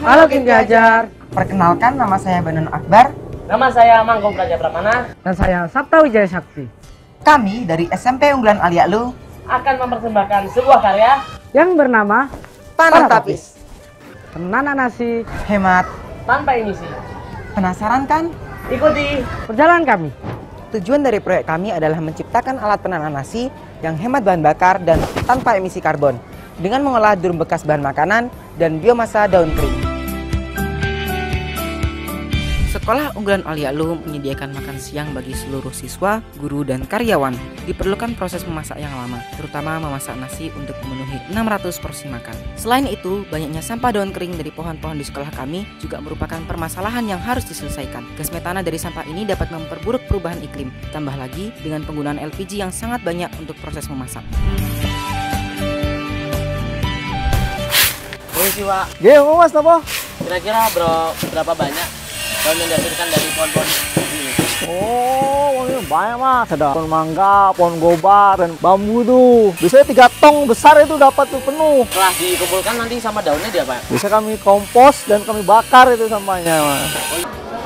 Halo Kim Gajar. Perkenalkan, nama saya Banun Akbar. Nama saya Mangkong Praja Pramana. Dan saya Sabta Wijaya Sakti. Kami dari SMP Unggulan Aliaklu Akan mempersembahkan sebuah karya Yang bernama Panah Tapis. Penana Nasi. Hemat. tanpa emisi. Penasaran kan? Ikuti Perjalanan kami. Tujuan dari proyek kami adalah menciptakan alat penanam nasi yang hemat bahan bakar dan tanpa emisi karbon dengan mengolah drum bekas bahan makanan dan biomasa daun kering. Sekolah Unggulan Aliaklu menyediakan makan siang bagi seluruh siswa, guru, dan karyawan. Diperlukan proses memasak yang lama, terutama memasak nasi untuk memenuhi 600 porsi makan. Selain itu, banyaknya sampah daun kering dari pohon-pohon di sekolah kami juga merupakan permasalahan yang harus diselesaikan. Gas metana dari sampah ini dapat memperburuk perubahan iklim, tambah lagi dengan penggunaan LPG yang sangat banyak untuk proses memasak. Polisi Wak. Gimana mas apa? Kira-kira bro, berapa banyak daun yang dihasilkan dari pohon-pohon ini? Oh, ini banyak mas. Ada pohon mangga, pohon goba, dan bambu tuh. Biasanya 3 tong besar itu dapat tuh penuh. Setelah dikumpulkan nanti sama daunnya diapain? Bisa kami kompos dan kami bakar itu sampahnya mas.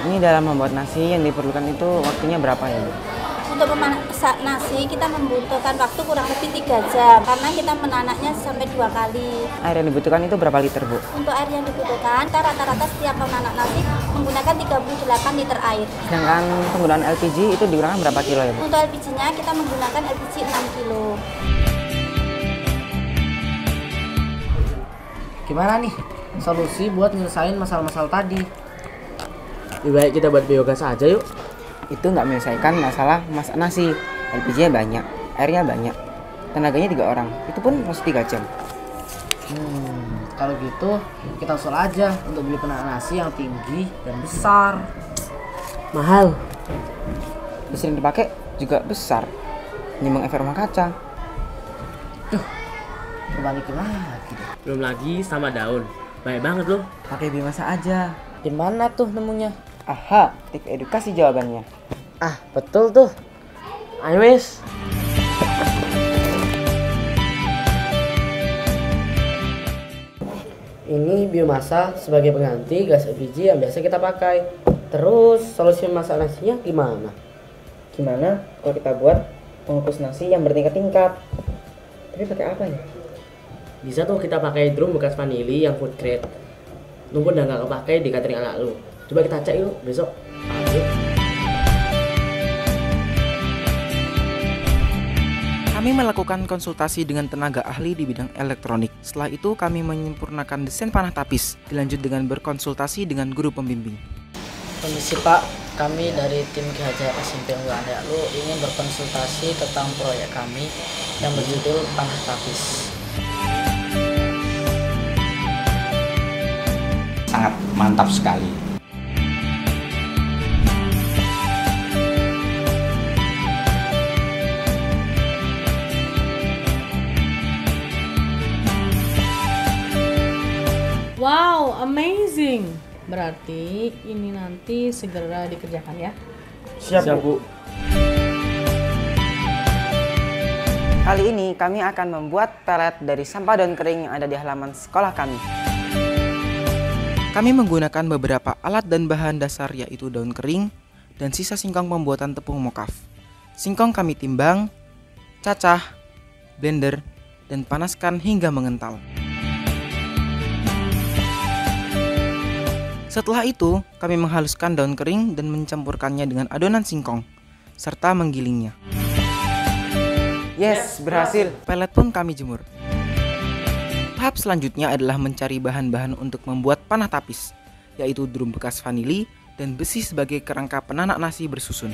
Ini dalam membuat nasi yang diperlukan itu waktunya berapa ya, Bu? Untuk memasak nasi kita membutuhkan waktu kurang lebih 3 jam karena kita menanaknya sampai 2 kali. Air yang dibutuhkan itu berapa liter, Bu? Untuk air yang dibutuhkan, kita rata-rata setiap menanak nasi menggunakan 38 liter air. Sedangkan penggunaan LPG itu digunakan berapa kilo ya, Bu? Untuk LPG-nya kita menggunakan LPG 6 kilo. Gimana nih solusi buat nyelesain masalah-masalah tadi? Lebih baik kita buat biogas aja yuk. Itu nggak menyelesaikan masalah masak nasi. LPG-nya banyak, airnya banyak, tenaganya 3 orang. Itu pun masih 3 jam. Kalau gitu kita usul aja untuk beli penanak nasi yang tinggi dan besar. Mahal. Mesin yang dipakai juga besar, menyumbang efek rumah kaca. Kebalikin lagi deh. Belum lagi sama daun. Baik banget loh. Pakai biomasa aja. Di mana tuh nemunya? Aha, tip edukasi jawabannya. Ah, betul tuh. Ayo wis. Ini biomasa sebagai pengganti gas LPG yang biasa kita pakai. Terus solusi masak nasinya gimana? Gimana kalau kita buat pengukus nasi yang bertingkat-tingkat? Tapi pakai apa ya? Bisa tuh kita pakai drum bekas vanili yang food grade. Nunggu udah nggak kepake di catering anak lu. Coba kita cek yuk besok. Ayo. Kami melakukan konsultasi dengan tenaga ahli di bidang elektronik. Setelah itu kami menyempurnakan desain panah tapis. Dilanjut dengan berkonsultasi dengan guru pembimbing. Permisi Pak, kami dari tim Ki Hajar SMP Unggulan Aliaklu ingin berkonsultasi tentang proyek kami yang berjudul Panah Tapis. Sangat mantap sekali. Wow, amazing. Berarti ini nanti segera dikerjakan ya. Siap, Bu. Kali ini kami akan membuat pelet dari sampah daun kering yang ada di halaman sekolah kami. Kami menggunakan beberapa alat dan bahan dasar yaitu daun kering dan sisa singkong pembuatan tepung mokaf. Singkong kami timbang, cacah, blender, dan panaskan hingga mengental. Setelah itu, kami menghaluskan daun kering dan mencampurkannya dengan adonan singkong, serta menggilingnya. Yes, berhasil. Pelet pun kami jemur. Tahap selanjutnya adalah mencari bahan-bahan untuk membuat panah tapis, yaitu drum bekas vanili dan besi sebagai kerangka penanak nasi bersusun.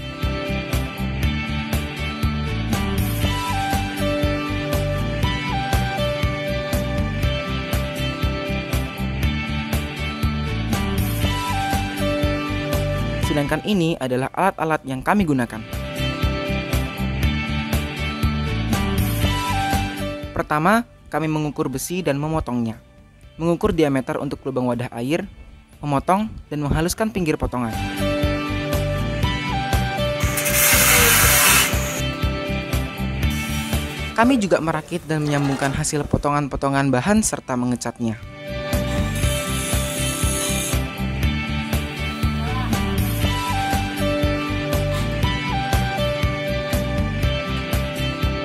Sedangkan ini adalah alat-alat yang kami gunakan. Pertama, kami mengukur besi dan memotongnya. Mengukur diameter untuk lubang wadah air, memotong, dan menghaluskan pinggir potongan. Kami juga merakit dan menyambungkan hasil potongan-potongan bahan serta mengecatnya.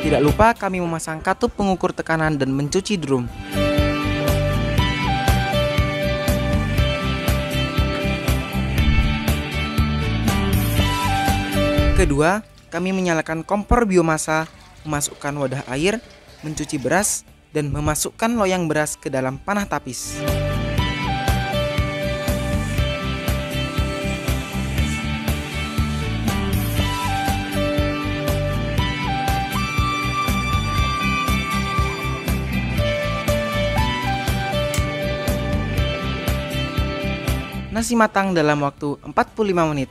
Tidak lupa kami memasang katup pengukur tekanan dan mencuci drum. Kedua, kami menyalakan kompor biomasa, memasukkan wadah air, mencuci beras, dan memasukkan loyang beras ke dalam panah tapis. Nasi matang dalam waktu 45 menit.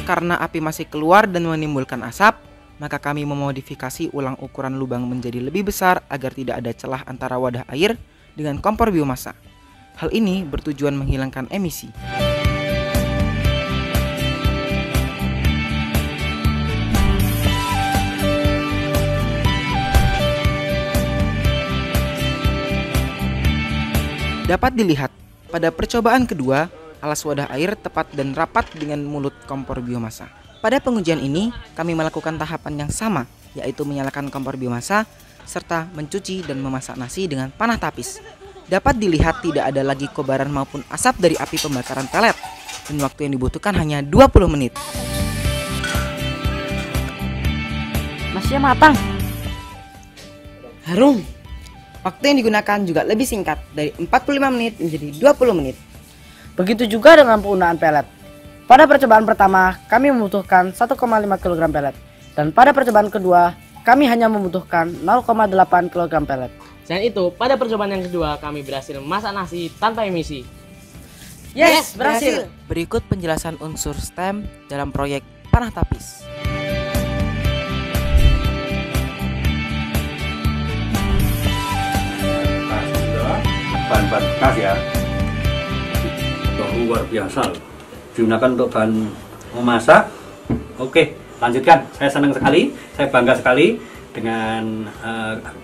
Karena api masih keluar dan menimbulkan asap, maka kami memodifikasi ulang ukuran lubang menjadi lebih besar agar tidak ada celah antara wadah air dengan kompor biomasa. Hal ini bertujuan menghilangkan emisi. Dapat dilihat, pada percobaan kedua, alas wadah air tepat dan rapat dengan mulut kompor biomasa. Pada pengujian ini, kami melakukan tahapan yang sama, yaitu menyalakan kompor biomasa, serta mencuci dan memasak nasi dengan panah tapis. Dapat dilihat tidak ada lagi kobaran maupun asap dari api pembakaran pelet, dan waktu yang dibutuhkan hanya 20 menit. Nasinya matang. Harum! Waktu yang digunakan juga lebih singkat, dari 45 menit menjadi 20 menit. Begitu juga dengan penggunaan pelet. Pada percobaan pertama, kami membutuhkan 1,5 kg pelet. Dan pada percobaan kedua, kami hanya membutuhkan 0,8 kg pelet. Selain itu, pada percobaan yang kedua, kami berhasil memasak nasi tanpa emisi. Yes, berhasil! Berikut penjelasan unsur STEM dalam proyek panah tapis. Bahan-bahan bekas ya, luar biasa loh. Digunakan untuk bahan memasak. Oke, lanjutkan. Saya senang sekali, saya bangga sekali dengan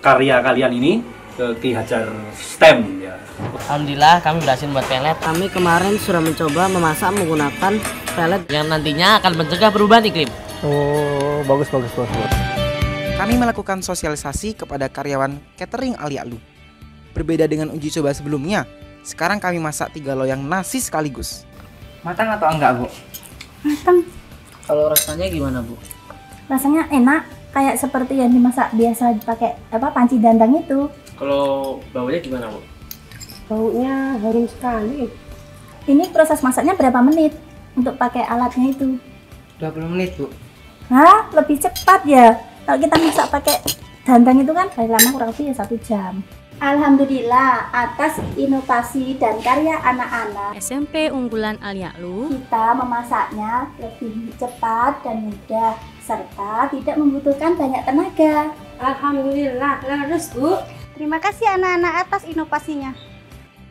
karya kalian ini, Ki Hajar STEM ya. Alhamdulillah kami berhasil membuat pelet Kami kemarin sudah mencoba memasak menggunakan pelet. yang nantinya akan mencegah perubahan iklim. Oh, bagus. Kami melakukan sosialisasi kepada karyawan catering Aliaklu. Berbeda dengan uji coba sebelumnya, sekarang kami masak 3 loyang nasi sekaligus. Matang atau enggak, Bu? Matang. Kalau rasanya gimana, Bu? Rasanya enak, kayak seperti yang dimasak biasa pakai panci dandang itu. Kalau baunya gimana, Bu? Baunya harum sekali. Ini proses masaknya berapa menit untuk pakai alatnya itu? 20 menit, Bu. Nah, lebih cepat ya. Kalau kita masak pakai dandang itu kan paling lama kurang lebih 1 jam. Alhamdulillah atas inovasi dan karya anak-anak SMP unggulan Aliaklu, kita memasaknya lebih cepat dan mudah serta tidak membutuhkan banyak tenaga. alhamdulillah laris, Bu. Terima kasih anak-anak atas inovasinya.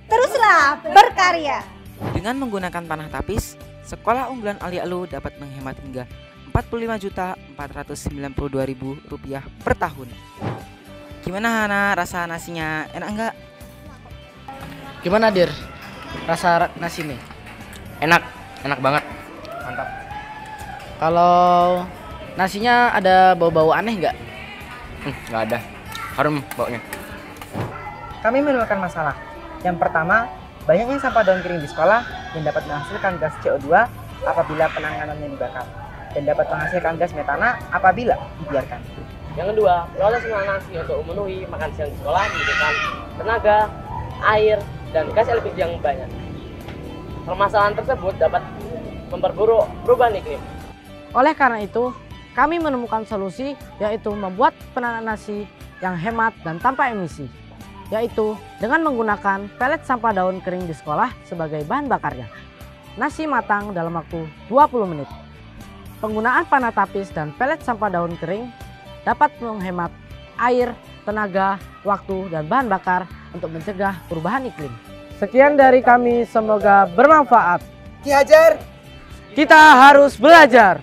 Teruslah berkarya. Dengan menggunakan panah tapis, sekolah unggulan Aliaklu dapat menghemat hingga Rp45.492.000 per tahun. Gimana Hana, rasa nasinya enak enggak? Gimana, Dir? Rasa nasi nih? Enak banget. Mantap. Kalau nasinya ada bau-bau aneh nggak? Nggak ada. Harum baunya. Kami menemukan masalah. Yang pertama, banyaknya sampah daun kering di sekolah yang dapat menghasilkan gas CO2 apabila penanganannya dibakar, dan dapat menghasilkan gas metana apabila dibiarkan. Yang kedua, proses mengolah nasi untuk memenuhi makan siang di sekolah membutuhkan tenaga, air, dan gas LPG yang banyak. Permasalahan tersebut dapat memperburuk perubahan iklim. Oleh karena itu, kami menemukan solusi, yaitu membuat penanak nasi yang hemat dan tanpa emisi, yaitu dengan menggunakan pelet sampah daun kering di sekolah sebagai bahan bakarnya. Nasi matang dalam waktu 20 menit. Penggunaan panah tapis dan pelet sampah daun kering dapat menghemat air, tenaga, waktu, dan bahan bakar untuk mencegah perubahan iklim. Sekian dari kami, semoga bermanfaat. Ki Hajar, Kita harus belajar.